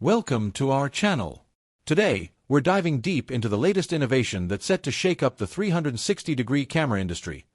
Welcome to our channel. Today, we're diving deep into the latest innovation that's set to shake up the 360-degree camera industry,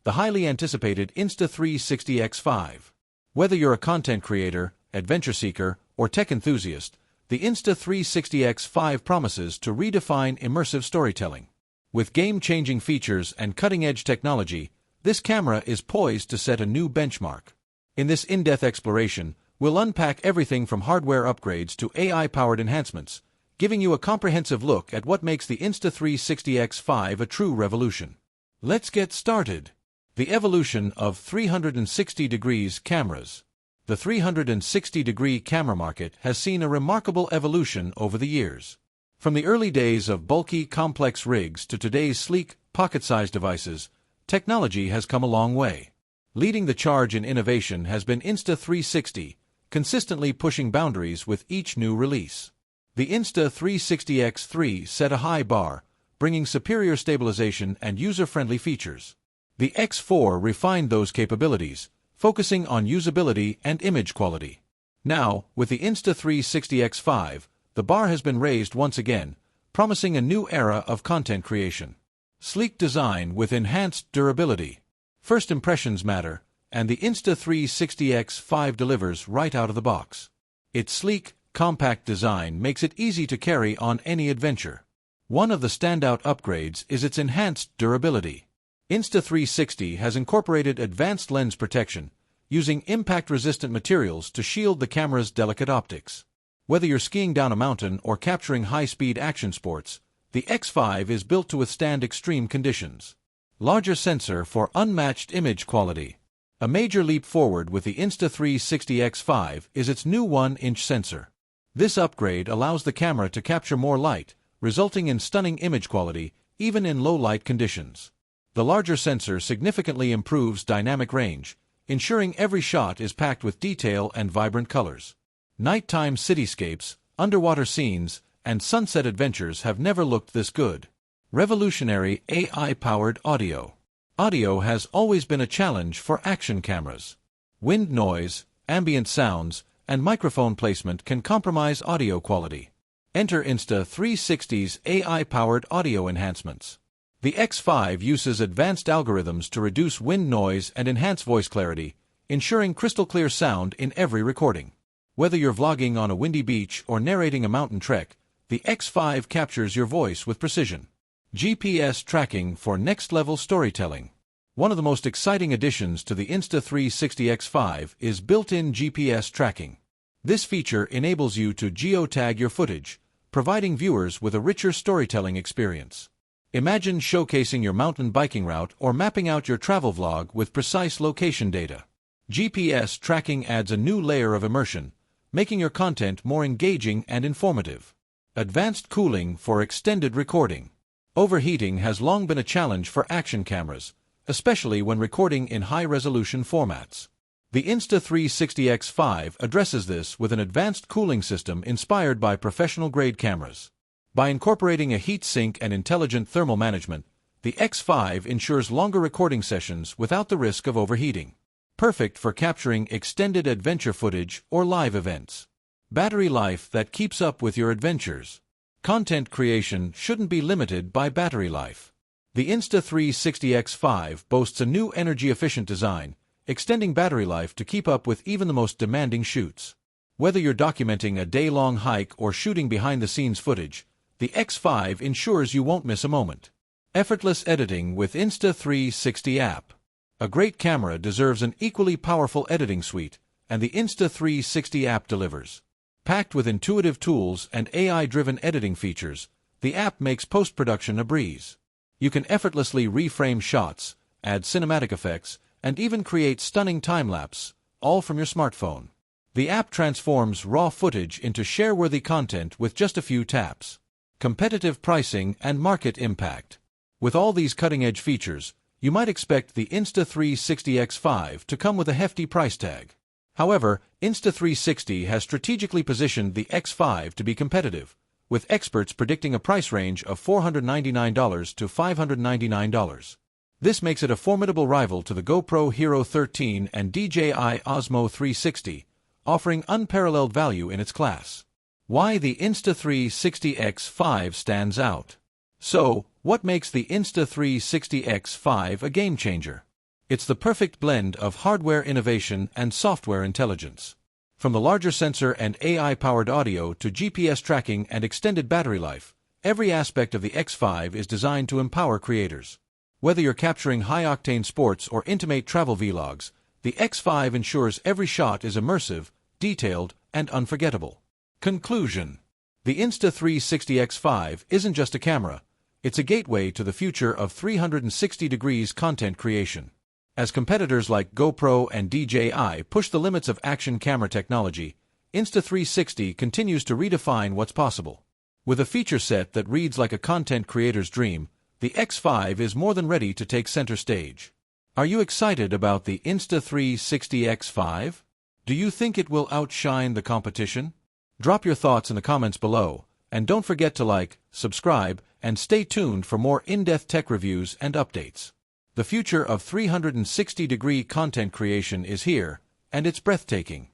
the highly anticipated Insta360 X5. Whether you're a content creator, adventure seeker, or tech enthusiast, the Insta360 X5 promises to redefine immersive storytelling. With game-changing features and cutting-edge technology, this camera is poised to set a new benchmark. In this in-depth exploration, we'll unpack everything from hardware upgrades to AI-powered enhancements, giving you a comprehensive look at what makes the Insta360 X5 a true revolution. Let's get started. The evolution of 360 degrees cameras. The 360-degree camera market has seen a remarkable evolution over the years. From the early days of bulky, complex rigs to today's sleek, pocket-sized devices, technology has come a long way. Leading the charge in innovation has been Insta360, consistently pushing boundaries with each new release. The Insta360 X3 set a high bar, bringing superior stabilization and user-friendly features. The X4 refined those capabilities, focusing on usability and image quality. Now, with the Insta360 X5, the bar has been raised once again, promising a new era of content creation. Sleek design with enhanced durability. First impressions matter, and the Insta360 X5 delivers right out of the box. Its sleek, compact design makes it easy to carry on any adventure. One of the standout upgrades is its enhanced durability. Insta360 has incorporated advanced lens protection, using impact-resistant materials to shield the camera's delicate optics. Whether you're skiing down a mountain or capturing high-speed action sports, the X5 is built to withstand extreme conditions. Larger sensor for unmatched image quality. A major leap forward with the Insta360 X5 is its new 1-inch sensor. This upgrade allows the camera to capture more light, resulting in stunning image quality, even in low-light conditions. The larger sensor significantly improves dynamic range, ensuring every shot is packed with detail and vibrant colors. Nighttime cityscapes, underwater scenes, and sunset adventures have never looked this good. Revolutionary AI-powered audio. Audio has always been a challenge for action cameras. Wind noise, ambient sounds, and microphone placement can compromise audio quality. Enter Insta360's AI-powered audio enhancements. The X5 uses advanced algorithms to reduce wind noise and enhance voice clarity, ensuring crystal-clear sound in every recording. Whether you're vlogging on a windy beach or narrating a mountain trek, the X5 captures your voice with precision. GPS tracking for next-level storytelling. One of the most exciting additions to the Insta360 X5 is built-in GPS tracking. This feature enables you to geotag your footage, providing viewers with a richer storytelling experience. Imagine showcasing your mountain biking route or mapping out your travel vlog with precise location data. GPS tracking adds a new layer of immersion, making your content more engaging and informative. Advanced cooling for extended recording. Overheating has long been a challenge for action cameras, especially when recording in high-resolution formats. The Insta360 X5 addresses this with an advanced cooling system inspired by professional-grade cameras. By incorporating a heat sink and intelligent thermal management, the X5 ensures longer recording sessions without the risk of overheating. Perfect for capturing extended adventure footage or live events. Battery life that keeps up with your adventures. Content creation shouldn't be limited by battery life. The Insta360 X5 boasts a new energy-efficient design, extending battery life to keep up with even the most demanding shoots. Whether you're documenting a day-long hike or shooting behind-the-scenes footage, the X5 ensures you won't miss a moment. Effortless editing with Insta360 app. A great camera deserves an equally powerful editing suite, and the Insta360 app delivers. Packed with intuitive tools and AI-driven editing features, the app makes post-production a breeze. You can effortlessly reframe shots, add cinematic effects, and even create stunning time-lapse, all from your smartphone. The app transforms raw footage into share-worthy content with just a few taps. Competitive pricing and market impact. With all these cutting-edge features, you might expect the Insta360 X5 to come with a hefty price tag. However, Insta360 has strategically positioned the X5 to be competitive, with experts predicting a price range of $499 to $599. This makes it a formidable rival to the GoPro Hero 13 and DJI Osmo 360, offering unparalleled value in its class. Why the Insta360 X5 stands out. So, what makes the Insta360 X5 a game-changer? It's the perfect blend of hardware innovation and software intelligence. From the larger sensor and AI-powered audio to GPS tracking and extended battery life, every aspect of the X5 is designed to empower creators. Whether you're capturing high-octane sports or intimate travel vlogs, the X5 ensures every shot is immersive, detailed, and unforgettable. Conclusion. The Insta360 X5 isn't just a camera, it's a gateway to the future of 360 degrees content creation. As competitors like GoPro and DJI push the limits of action camera technology, Insta360 continues to redefine what's possible. With a feature set that reads like a content creator's dream, the X5 is more than ready to take center stage. Are you excited about the Insta360 X5? Do you think it will outshine the competition? Drop your thoughts in the comments below, and don't forget to like, subscribe, and stay tuned for more in-depth tech reviews and updates. The future of 360-degree content creation is here, and it's breathtaking.